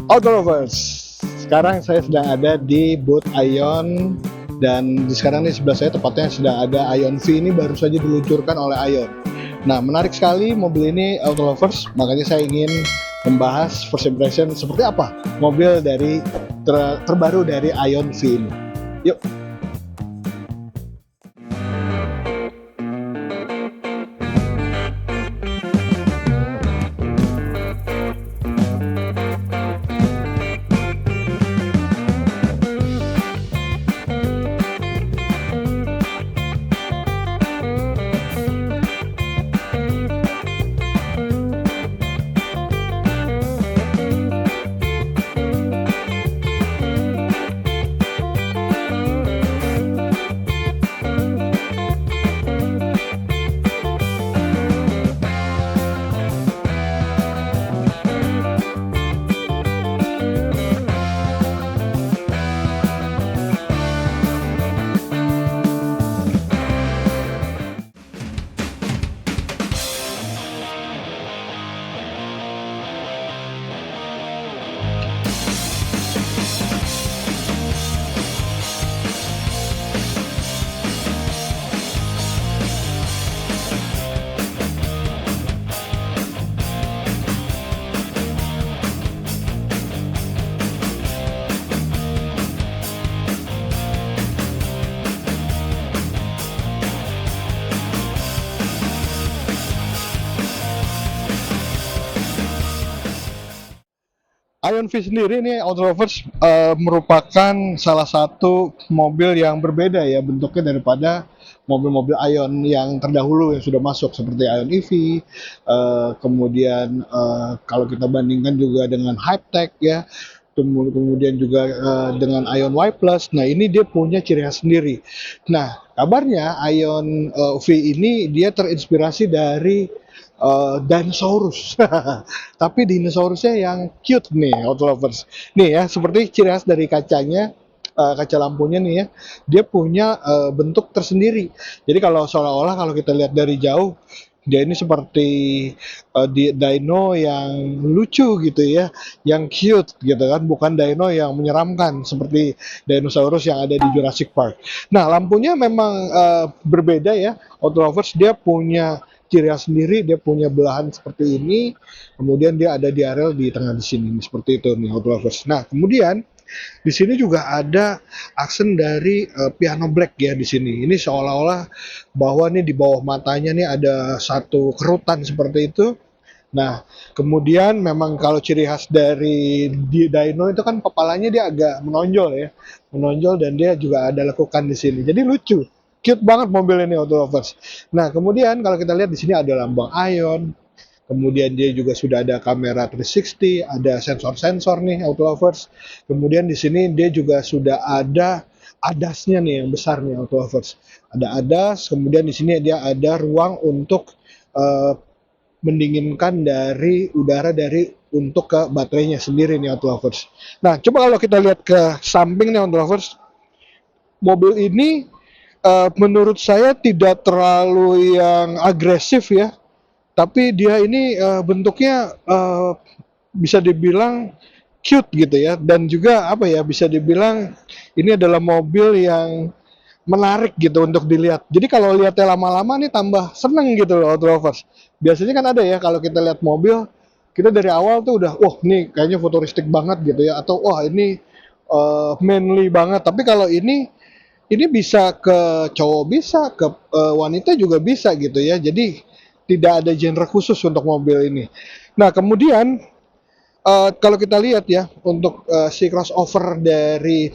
Auto Lovers, sekarang saya sedang ada di booth Ion dan sekarang di sebelah saya tepatnya sedang ada Ion V. Ini baru saja diluncurkan oleh Ion. Nah, menarik sekali mobil ini Auto Lovers, makanya saya ingin membahas first impression seperti apa mobil dari terbaru dari Ion V ini. Yuk. Ion V sendiri ini Auto Lovers merupakan salah satu mobil yang berbeda ya bentuknya daripada mobil-mobil Ion yang terdahulu yang sudah masuk seperti Ion EV, kemudian kalau kita bandingkan juga dengan Hypertech ya, kemudian juga dengan Ion Y Plus. Nah ini dia punya ciri khas sendiri. Nah kabarnya Ion V ini dia terinspirasi dari dinosaurus. Tapi dinosaurusnya yang cute nih, Auto Lovers. Nih ya, seperti ciri khas dari kacanya, kaca lampunya nih ya, dia punya bentuk tersendiri. Jadi kalau seolah-olah kalau kita lihat dari jauh, dia ini seperti dino yang lucu gitu ya, yang cute gitu kan, bukan dino yang menyeramkan seperti dinosaurus yang ada di Jurassic Park. Nah, lampunya memang berbeda ya, Auto Lovers. Dia punya ciri khas sendiri, dia punya belahan seperti ini, kemudian dia ada diarel di tengah di sini, seperti itu nih Auto Lovers. Nah, kemudian di sini juga ada aksen dari piano black ya di sini. Ini seolah-olah bahwa nih di bawah matanya nih ada satu kerutan seperti itu. Nah, kemudian memang kalau ciri khas dari Dino itu kan kepalanya dia agak menonjol ya, menonjol dan dia juga ada lekukan di sini. Jadi lucu, cute banget mobil ini Auto Lovers. Nah, kemudian kalau kita lihat di sini ada lambang Ion, kemudian dia juga sudah ada kamera 360, ada sensor-sensor nih Auto Lovers. Kemudian di sini dia juga sudah ada ADAS-nya nih yang besar nih Auto Lovers. Ada ADAS, kemudian di sini dia ada ruang untuk uh, mendinginkan dari udara dari untuk ke baterainya sendiri nih Auto Lovers. Nah, coba kalau kita lihat ke samping nih Auto Lovers, mobil ini menurut saya tidak terlalu yang agresif ya, tapi dia ini bentuknya bisa dibilang cute gitu ya, dan juga apa ya, bisa dibilang ini adalah mobil yang menarik gitu untuk dilihat. Jadi kalau lihatnya lama-lama nih tambah seneng gitu loh Auto Lovers. Biasanya kan ada ya kalau kita lihat mobil, kita dari awal tuh udah, wah nih kayaknya futuristik banget gitu ya, atau wah ini manly banget. Tapi kalau ini bisa ke cowok, bisa ke wanita juga bisa gitu ya. Jadi tidak ada genre khusus untuk mobil ini. Nah, kemudian kalau kita lihat ya untuk si crossover dari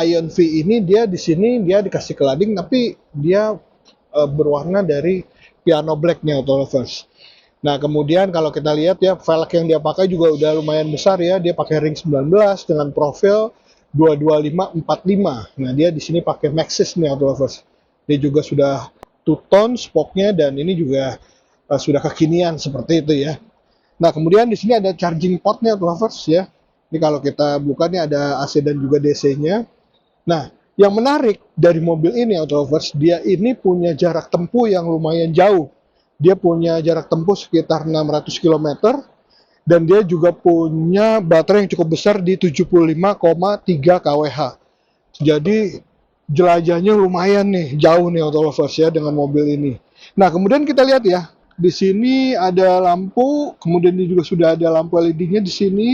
Ion V ini, dia di sini dia dikasih kelading tapi dia berwarna dari piano blacknya Auto Lovers. Nah, kemudian kalau kita lihat ya, velg yang dia pakai juga udah lumayan besar ya. Dia pakai ring 19 dengan profil 225/45. Nah, dia di sini pakai Maxxis nih Auto Lovers. Dia juga sudah two-tone spoknya dan ini juga sudah kekinian seperti itu ya. Nah, kemudian di sini ada charging portnya Auto Lovers ya. Ini kalau kita buka nih ada AC dan juga DC-nya. Nah, yang menarik dari mobil ini Auto Lovers, dia ini punya jarak tempuh yang lumayan jauh. Dia punya jarak tempuh sekitar 600 km dan dia juga punya baterai yang cukup besar di 75,3 kWh. Jadi jelajahnya lumayan nih, jauh nih auto lovers ya dengan mobil ini. Nah, kemudian kita lihat ya, di sini ada lampu, kemudian dia juga sudah ada lampu LED-nya di sini.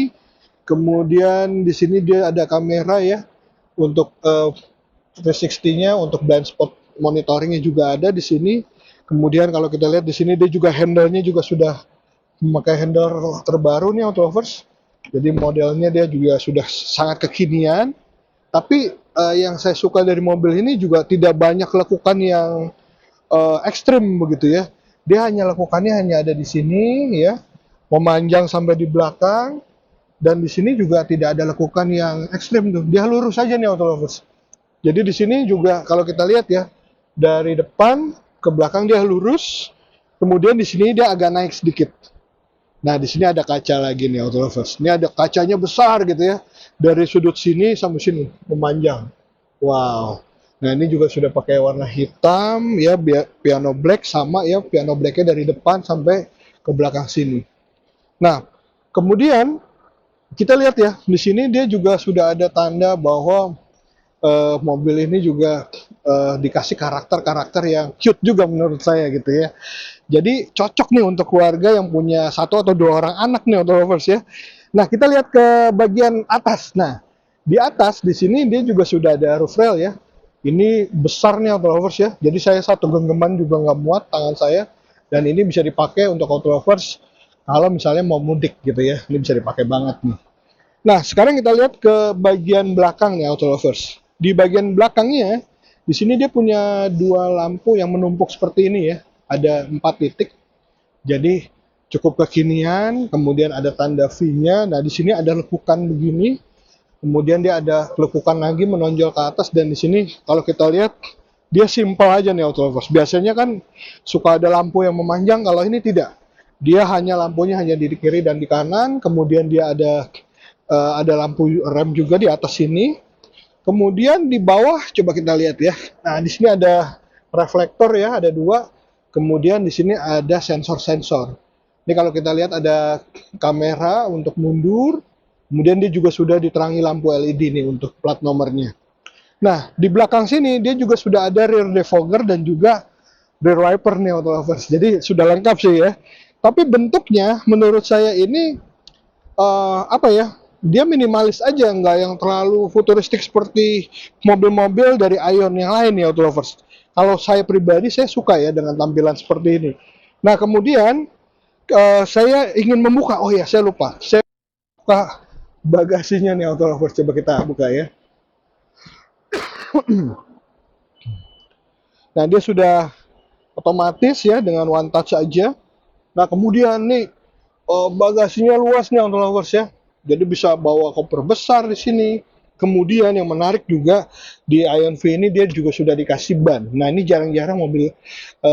Kemudian di sini dia ada kamera ya untuk 360-nya, untuk blind spot monitoringnya juga ada di sini. Kemudian kalau kita lihat di sini dia juga handle-nya juga sudah memakai handle terbaru nih auto lovers. Jadi modelnya dia juga sudah sangat kekinian. Tapi yang saya suka dari mobil ini juga tidak banyak lekukan yang ekstrim begitu ya. Dia hanya lekukannya hanya ada di sini ya, memanjang sampai di belakang, dan di sini juga tidak ada lekukan yang ekstrim tuh. Dia lurus saja nih auto lovers. Jadi di sini juga kalau kita lihat ya, dari depan ke belakang dia lurus, kemudian di sini dia agak naik sedikit. Nah, di sini ada kaca lagi nih auto lovers. Ini ada kacanya besar gitu ya. Dari sudut sini sampai sini memanjang. Wow. Nah, ini juga sudah pakai warna hitam ya, piano black sama ya, piano blacknya dari depan sampai ke belakang sini. Nah, kemudian kita lihat ya, di sini dia juga sudah ada tanda bahwa mobil ini juga dikasih karakter-karakter yang cute juga menurut saya gitu ya. Jadi cocok nih untuk keluarga yang punya satu atau dua orang anak nih auto lovers ya. Nah, kita lihat ke bagian atas. Nah, di atas di sini dia juga sudah ada roof rail ya. Ini besar nih auto lovers ya. Jadi saya satu genggaman juga nggak muat tangan saya. Dan ini bisa dipakai untuk auto lovers kalau misalnya mau mudik gitu ya. Ini bisa dipakai banget nih. Nah, sekarang kita lihat ke bagian belakang nih auto lovers. Di bagian belakangnya, di sini dia punya dua lampu yang menumpuk seperti ini ya. Ada 4 titik. Jadi cukup kekinian, kemudian ada tanda V-nya. Nah, di sini ada lekukan begini. Kemudian dia ada lekukan lagi menonjol ke atas, dan di sini kalau kita lihat dia simpel aja nih auto lovers. Biasanya kan suka ada lampu yang memanjang, kalau ini tidak. Dia lampunya hanya di kiri dan di kanan, kemudian dia ada lampu rem juga di atas sini. Kemudian di bawah coba kita lihat ya. Nah, di sini ada reflektor ya, ada 2. Kemudian di sini ada sensor-sensor. Ini kalau kita lihat ada kamera untuk mundur. Kemudian dia juga sudah diterangi lampu LED nih untuk plat nomornya. Nah, di belakang sini dia juga sudah ada rear defogger dan juga rear wiper nih auto lovers. Jadi sudah lengkap sih ya. Tapi bentuknya menurut saya ini apa ya? Dia minimalis aja, nggak yang terlalu futuristik seperti mobil-mobil dari Ion yang lain ya auto lovers. Kalau saya pribadi saya suka ya dengan tampilan seperti ini. Nah, kemudian saya ingin membuka. Oh ya, saya lupa. Saya buka bagasinya nih auto lovers. Coba kita buka ya. Nah, dia sudah otomatis ya dengan one touch aja. Nah, kemudian nih bagasinya luas nih auto lovers ya. Jadi bisa bawa koper besar di sini. Kemudian yang menarik juga di Ion V ini dia juga sudah dikasih ban. Nah, ini jarang-jarang mobil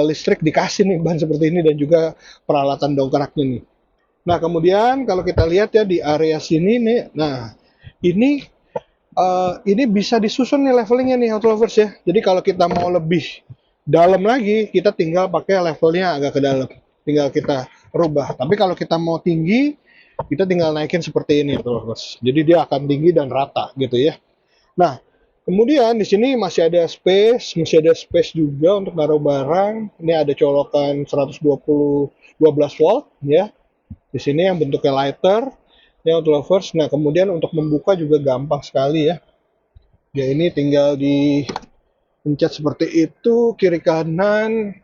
listrik dikasih nih ban seperti ini, dan juga peralatan dongkraknya nih. Nah, kemudian kalau kita lihat ya di area sini nih, nah ini bisa disusun nih levelingnya nih auto lovers ya. Jadi kalau kita mau lebih dalam lagi, kita tinggal pakai levelnya agak ke dalam. Tinggal kita rubah. Tapi kalau kita mau tinggi, kita tinggal naikin seperti ini auto lovers. Jadi dia akan tinggi dan rata gitu ya. Nah, kemudian di sini masih ada space juga untuk naruh barang. Ini ada colokan 120 12 volt ya. Di sini yang bentuknya lighter, ini auto lovers. Nah, kemudian untuk membuka juga gampang sekali ya. Ya, ini tinggal dipencet seperti itu, kiri kanan.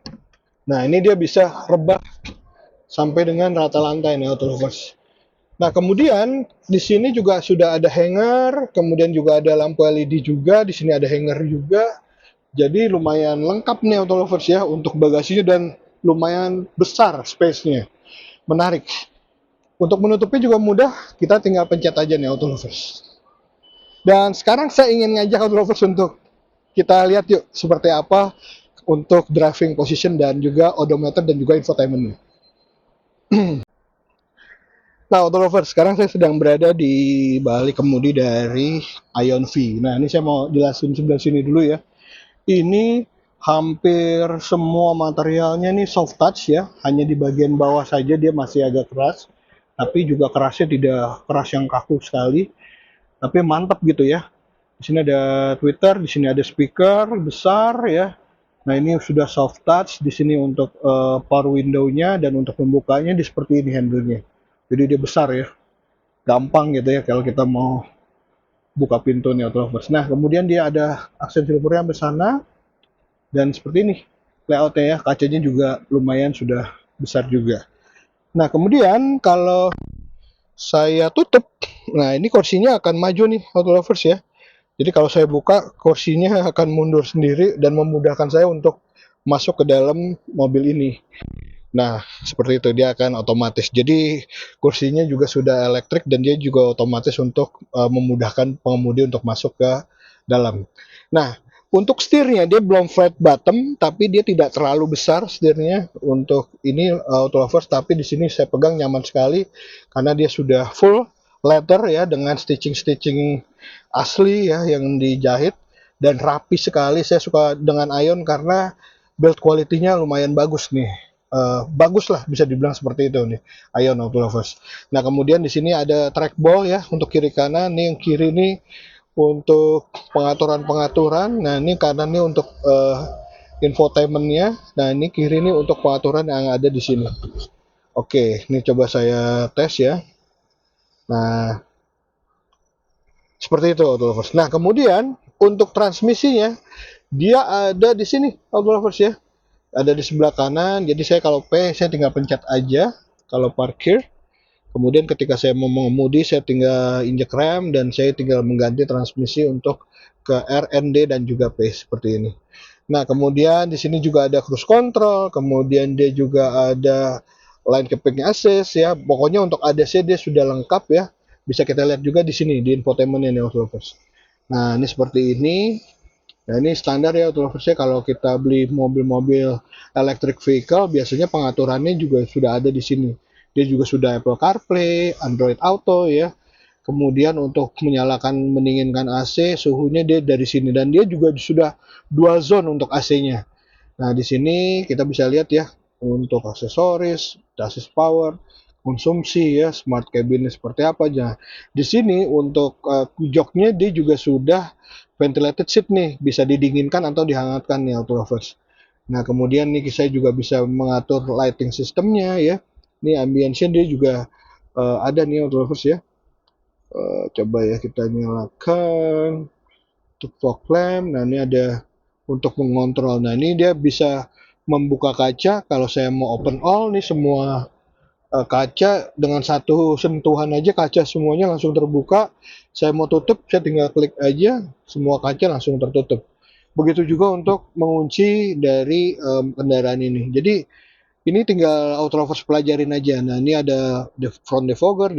Nah, ini dia bisa rebah sampai dengan rata lantai nih auto lovers. Nah, kemudian di sini juga sudah ada hanger, kemudian juga ada lampu LED juga, di sini ada hanger juga. Jadi lumayan lengkap nih auto lovers ya untuk bagasinya, dan lumayan besar space-nya. Menarik. Untuk menutupnya juga mudah, kita tinggal pencet aja nih auto lovers. Dan sekarang saya ingin ngajak auto lovers untuk kita lihat yuk seperti apa untuk driving position dan juga odometer dan juga infotainment-nya. Nah, auto lovers, sekarang saya sedang berada di balik kemudi dari Ion V. Nah, ini saya mau jelasin sebelah sini dulu ya. Ini hampir semua materialnya nih soft touch ya, hanya di bagian bawah saja dia masih agak keras. tapi juga kerasnya tidak keras yang kaku sekali, tapi mantap gitu ya. Di sini ada Twitter, di sini ada speaker besar ya. Nah, ini sudah soft touch di sini untuk power window-nya, dan untuk membukanya di seperti ini handle-nya. Jadi dia besar ya. Gampang gitu ya kalau kita mau buka pintu nih Autolovers. Nah, kemudian dia ada aksen silvernya sampai sana, dan seperti ini layoutnya ya. Kacanya juga lumayan sudah besar juga. Nah, kemudian kalau saya tutup, nah ini kursinya akan maju nih Autolovers ya. Jadi kalau saya buka, kursinya akan mundur sendiri dan memudahkan saya untuk masuk ke dalam mobil ini. Nah, seperti itu dia akan otomatis. Jadi kursinya juga sudah elektrik, dan dia juga otomatis untuk memudahkan pengemudi untuk masuk ke dalam. Nah, untuk setirnya dia belum flat bottom, tapi dia tidak terlalu besar setirnya untuk ini Autolovers. Tapi di sini saya pegang nyaman sekali karena dia sudah full leather ya, dengan stitching asli ya yang dijahit, dan rapi sekali. Saya suka dengan Ion karena build quality-nya lumayan bagus nih. Bagus lah bisa dibilang seperti itu nih Ion Autolovers. Nah, kemudian di sini ada trackball ya untuk kiri kanan. Nih yang kiri nih untuk pengaturan-pengaturan. Nah, ini kanan nih untuk infotainmentnya. Nah, ini kiri nih untuk pengaturan yang ada di sini. Oke, ini coba saya tes ya. Nah, seperti itu Autolovers. Nah, kemudian untuk transmisinya dia ada di sini Autolovers ya. Ada di sebelah kanan. Jadi saya kalau P saya tinggal pencet aja kalau parkir. Kemudian ketika saya mau mengemudi saya tinggal injek rem, dan saya tinggal mengganti transmisi untuk ke R, N, D dan juga P seperti ini. Nah, kemudian di sini juga ada cruise control, kemudian dia juga ada line keeping assist ya. Pokoknya untuk ADC dia sudah lengkap ya. Bisa kita lihat juga di sini di infotainment ini Autolovers. Nah, ini seperti ini. Nah, ini standar ya Autolovers ya, kalau kita beli mobil-mobil electric vehicle biasanya pengaturannya juga sudah ada di sini. Dia juga sudah Apple CarPlay, Android Auto ya. Kemudian untuk menyalakan mendinginkan AC, suhunya dia dari sini, dan dia juga sudah dual zone untuk AC-nya. Nah, di sini kita bisa lihat ya untuk aksesoris, chassis power, konsumsi ya, smart cabin seperti apa aja. Di sini untuk joknya dia juga sudah ventilated seat nih, bisa didinginkan atau dihangatkan nih Autolovers. Nah, kemudian nih saya juga bisa mengatur lighting sistemnya ya. Ini ambience dia juga ada nih Autolovers ya. Coba ya kita nyalakan untuk fog lamp. Nah, ini ada untuk mengontrol. Nah, ini dia bisa membuka kaca. Kalau saya mau open all nih, semua kaca dengan satu sentuhan aja kaca semuanya langsung terbuka. Saya mau tutup, saya tinggal klik aja, semua kaca langsung tertutup. Begitu juga untuk mengunci dari kendaraan ini. Jadi ini tinggal Autolovers pelajarin aja. Nah, ini ada front defogger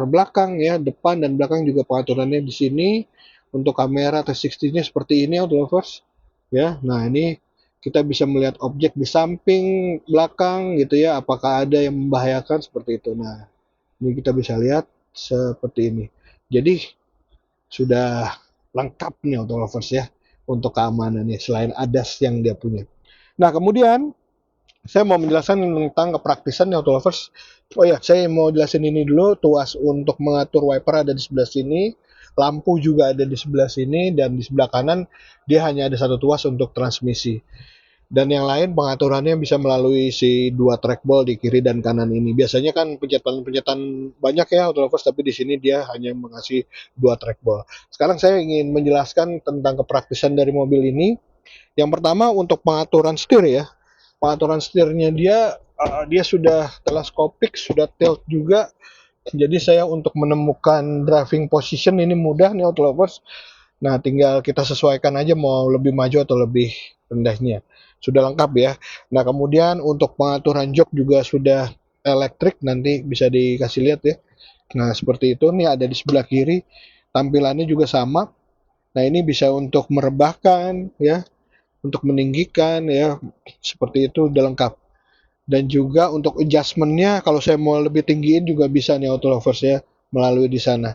belakang ya, depan dan belakang juga pengaturannya di sini. Untuk kamera 360-nya seperti ini Autolovers ya. Nah, ini kita bisa melihat objek di samping, belakang gitu ya, apakah ada yang membahayakan seperti itu. Nah, ini kita bisa lihat seperti ini. Jadi sudah lengkap nih Autolovers ya untuk keamanannya selain ADAS yang dia punya. Nah, kemudian saya mau menjelaskan tentang kepraktisan nih Autolovers. Oh ya, saya mau jelasin ini dulu. Tuas untuk mengatur wiper ada di sebelah sini, lampu juga ada di sebelah sini, dan di sebelah kanan dia hanya ada satu tuas untuk transmisi. Dan yang lain pengaturannya bisa melalui si dua trackball di kiri dan kanan ini. Biasanya kan pencetan-pencetan banyak ya Autolovers, tapi di sini dia hanya mengasih dua trackball. Sekarang saya ingin menjelaskan tentang kepraktisan dari mobil ini. Yang pertama untuk pengaturan setir ya. Pengaturan setirnya dia sudah teleskopik, sudah tilt juga. Jadi saya untuk menemukan driving position ini mudah nih Autolovers. Nah, tinggal kita sesuaikan aja mau lebih maju atau lebih rendahnya. Sudah lengkap ya. Nah, kemudian untuk pengaturan jok juga sudah elektrik, nanti bisa dikasih lihat ya. Nah, seperti itu nih ada di sebelah kiri. Tampilannya juga sama. Nah, ini bisa untuk merebahkan ya, untuk meninggikan ya. Seperti itu udah lengkap. Dan juga untuk adjustment-nya kalau saya mau lebih tinggiin juga bisa nih Autolovers ya, melalui di sana.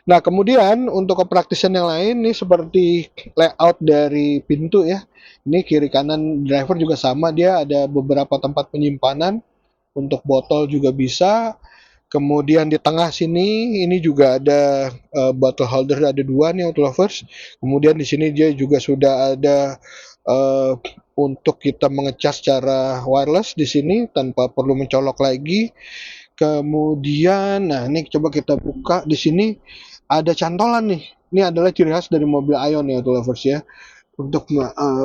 Nah, kemudian untuk kepraktisan yang lain nih seperti layout dari pintu ya. Ini kiri kanan driver juga sama, dia ada beberapa tempat penyimpanan, untuk botol juga bisa. Kemudian di tengah sini ini juga ada bottle holder, ada dua nih auto lovers. Kemudian di sini dia juga sudah ada uh, untuk kita mengecas secara wireless di sini tanpa perlu mencolok lagi. Kemudian, nah ini coba kita buka di sini ada cantolan nih. Ini adalah ciri khas dari mobil Ion ya, auto lovers ya, untuk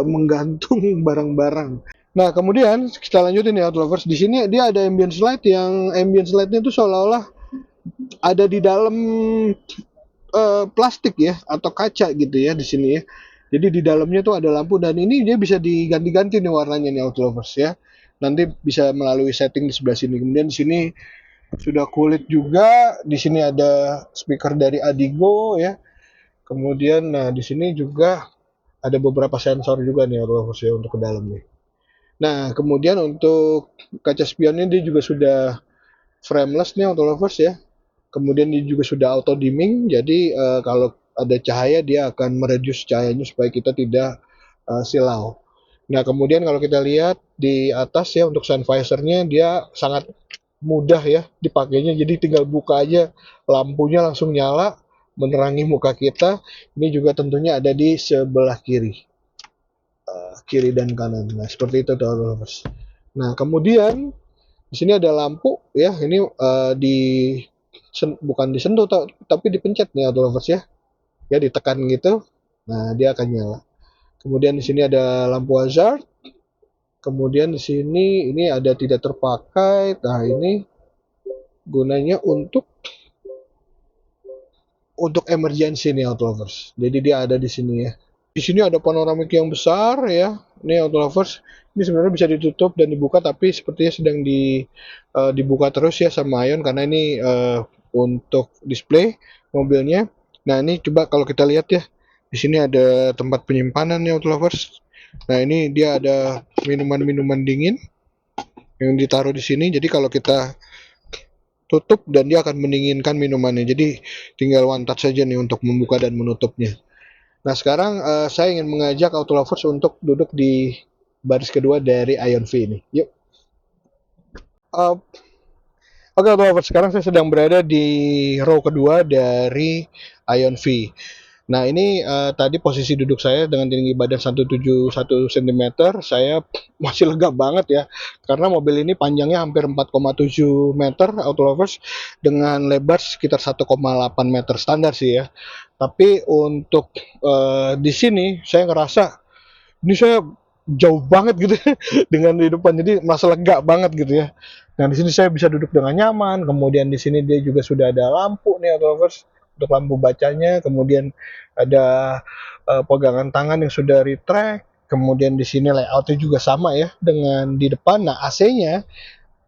menggantung barang-barang. Nah, kemudian kita lanjutin ya, auto lovers. Di sini dia ada ambience light yang ambience lightnya itu seolah-olah ada di dalam plastik ya atau kaca gitu ya di sini ya. Jadi di dalamnya tuh ada lampu dan ini dia bisa diganti-ganti nih warnanya nih auto lovers ya. Nanti bisa melalui setting di sebelah sini. Kemudian di sini sudah kulit juga. Di sini ada speaker dari Adigo ya. Kemudian nah di sini juga ada beberapa sensor juga nih auto lovers ya untuk ke dalam nih. Nah, kemudian untuk kaca spionnya dia juga sudah frameless nih auto lovers ya. Kemudian dia juga sudah auto dimming, jadi kalau ada cahaya dia akan mereduce cahayanya supaya kita tidak silau. Nah, kemudian kalau kita lihat di atas ya untuk sun visornya dia sangat mudah ya dipakainya, jadi tinggal buka aja lampunya langsung nyala menerangi muka kita. Ini juga tentunya ada di sebelah kiri, kiri dan kanan. Nah, seperti itu tuh. Nah, kemudian di sini ada lampu ya, ini bukan disentuh tapi dipencet nih auto lovers ya. Ya ditekan gitu. Nah, dia akan nyala. Kemudian di sini ada lampu hazard. Kemudian di sini ini ada tidak terpakai. Nah, ini gunanya untuk emergency nih auto lovers. Jadi dia ada di sini ya. Di sini ada panoramik yang besar ya. Ini auto lovers. Ini sebenarnya bisa ditutup dan dibuka tapi sepertinya sedang dibuka terus ya sama Ion karena ini untuk display mobilnya. Nah, ini coba kalau kita lihat ya. Di sini ada tempat penyimpanan ya auto lovers. Nah, ini dia ada minuman-minuman dingin yang ditaruh di sini. Jadi kalau kita tutup dan dia akan mendinginkan minumannya. Jadi tinggal one touch saja nih untuk membuka dan menutupnya. Nah, sekarang saya ingin mengajak auto lovers untuk duduk di baris kedua dari Ion V ini. Yuk. Oke, auto lovers, sekarang saya sedang berada di row kedua dari Ion V. Nah, ini tadi posisi duduk saya dengan tinggi badan 171 cm, saya masih lega banget ya, karena mobil ini panjangnya hampir 4,7 meter auto lovers, dengan lebar sekitar 1,8 meter standar sih ya. Tapi untuk di sini saya ngerasa ini saya jauh banget gitu dengan di depan, jadi merasa lega banget gitu ya. Nah, di sini saya bisa duduk dengan nyaman. Kemudian di sini dia juga sudah ada lampu nih auto lovers untuk lampu bacanya. Kemudian ada pegangan tangan yang sudah retract. Kemudian di sini layoutnya juga sama ya dengan di depan. Nah, AC-nya,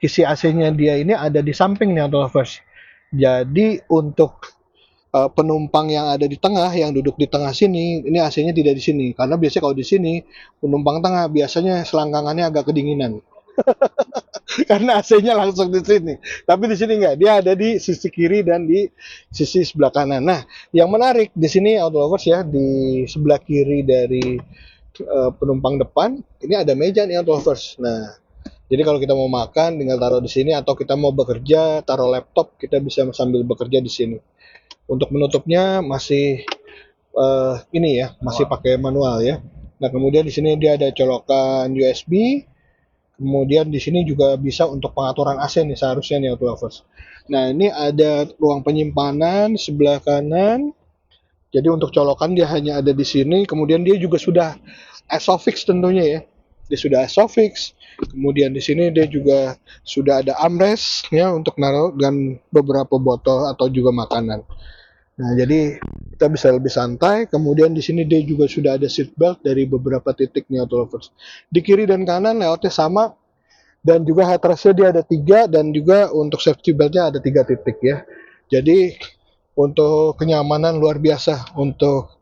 kisi AC-nya dia ini ada di samping nih auto lovers. Jadi untuk penumpang yang ada di tengah, yang duduk di tengah sini, ini AC-nya tidak di sini. Karena biasanya kalau di sini, penumpang tengah biasanya selangkangannya agak kedinginan. Karena AC-nya langsung di sini. Tapi di sini enggak, dia ada di sisi kiri dan di sisi sebelah kanan. Nah, yang menarik di sini auto lovers ya, di sebelah kiri dari penumpang depan, ini ada meja nih auto lovers. Nah, jadi kalau kita mau makan tinggal taruh di sini, atau kita mau bekerja, taruh laptop, kita bisa sambil bekerja di sini. Untuk menutupnya masih ini ya, masih pakai manual ya. Nah, kemudian di sini dia ada colokan USB. Kemudian di sini juga bisa untuk pengaturan AC nih seharusnya nih auto lovers. Nah, ini ada ruang penyimpanan sebelah kanan. Jadi untuk colokan dia hanya ada di sini. Kemudian dia juga sudah Isofix tentunya ya. Dia sudah Isofix. Kemudian di sini dia juga sudah ada armrest ya untuk naruh dan beberapa botol atau juga makanan. Nah, jadi kita bisa lebih santai. Kemudian di sini dia juga sudah ada seat belt dari beberapa titik nih auto lovers. Di kiri dan kanan layoutnya sama, dan juga headrestnya dia ada 3, dan juga untuk safety beltnya ada 3 titik ya. Jadi untuk kenyamanan luar biasa untuk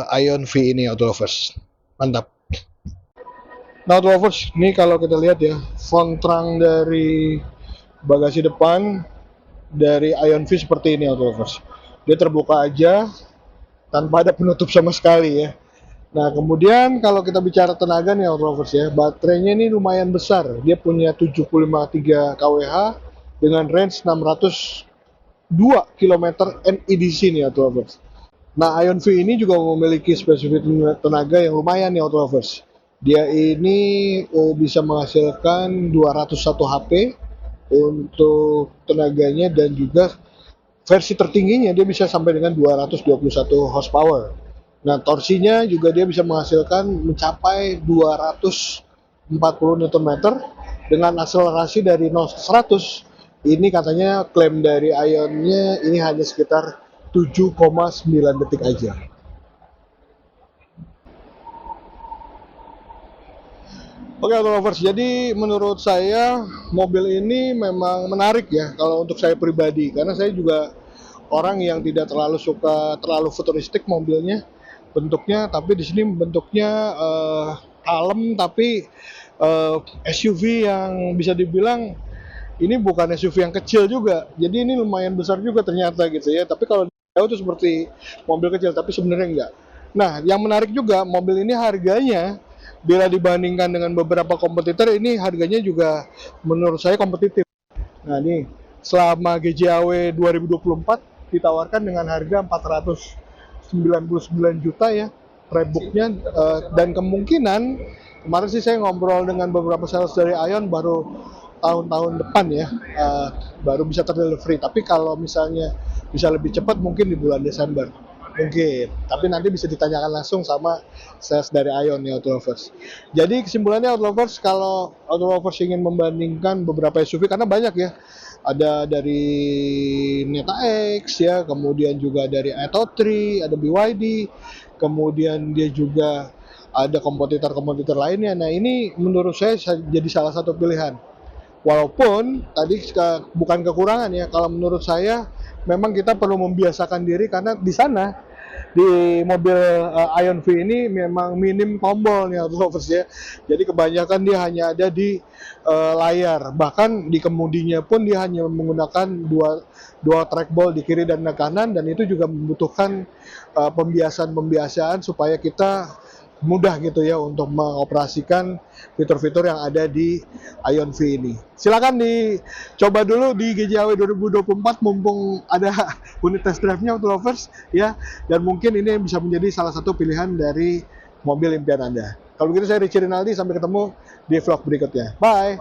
Ion V ini auto lovers. Mantap. Nah, auto lovers, ini kalau kita lihat ya, font trunk dari bagasi depan dari Ion V seperti ini auto lovers. Dia terbuka aja tanpa ada penutup sama sekali ya. Nah, kemudian kalau kita bicara tenaga nih auto lovers ya, baterainya ini lumayan besar. Dia punya 75,3 kWh dengan range 602 km NEDC nih Auto Lovers. Nah, Ion V ini juga memiliki spesifik tenaga yang lumayan nih Auto Lovers. Dia ini bisa menghasilkan 201 HP untuk tenaganya, dan juga versi tertingginya dia bisa sampai dengan 221 horsepower. Nah, torsinya juga dia bisa menghasilkan mencapai 240 Nm dengan akselerasi dari 0 ke 100. Ini katanya klaim dari Ionnya ini hanya sekitar 7,9 detik aja. Oke, Auto Lovers, jadi menurut saya mobil ini memang menarik ya kalau untuk saya pribadi, karena saya juga orang yang tidak terlalu suka terlalu futuristik mobilnya bentuknya, tapi di sini bentuknya kalem, tapi SUV yang bisa dibilang ini bukan SUV yang kecil juga, jadi ini lumayan besar juga ternyata gitu ya. Tapi kalau jauh itu seperti mobil kecil, tapi sebenarnya enggak. Nah, yang menarik juga mobil ini harganya bila dibandingkan dengan beberapa kompetitor, ini harganya juga menurut saya kompetitif. Nah, ini selama GJAW 2024 ditawarkan dengan harga 499 juta ya, prebooknya, dan kemungkinan kemarin sih saya ngobrol dengan beberapa sales dari Ion, baru tahun-tahun depan ya, baru bisa terdelivery. Tapi kalau misalnya bisa lebih cepat mungkin di bulan Desember mungkin, tapi nanti bisa ditanyakan langsung sama sales dari Ion ya Auto Lovers. Jadi kesimpulannya Auto Lovers, kalau Auto Lovers ingin membandingkan beberapa SUV, karena banyak ya, ada dari Neta X ya, kemudian juga dari Atto 3, ada BYD, kemudian dia juga ada kompetitor-kompetitor lainnya. Nah, ini menurut saya jadi salah satu pilihan. Walaupun tadi bukan kekurangan ya, kalau menurut saya memang kita perlu membiasakan diri, karena di sana di mobil Ion V ini memang minim tombol nih Auto Lovers ya. Jadi kebanyakan dia hanya ada di layar. Bahkan di kemudinya pun dia hanya menggunakan dua trackball di kiri dan di kanan, dan itu juga membutuhkan pembiasaan-pembiasaan supaya kita mudah gitu ya untuk mengoperasikan fitur-fitur yang ada di Ion V ini. Silakan dicoba dulu di GJAW 2024 mumpung ada unit test drive-nya Auto Lovers ya, dan mungkin ini bisa menjadi salah satu pilihan dari mobil impian Anda. Kalau begitu saya Richie Rinaldi, sampai ketemu di vlog berikutnya. Bye.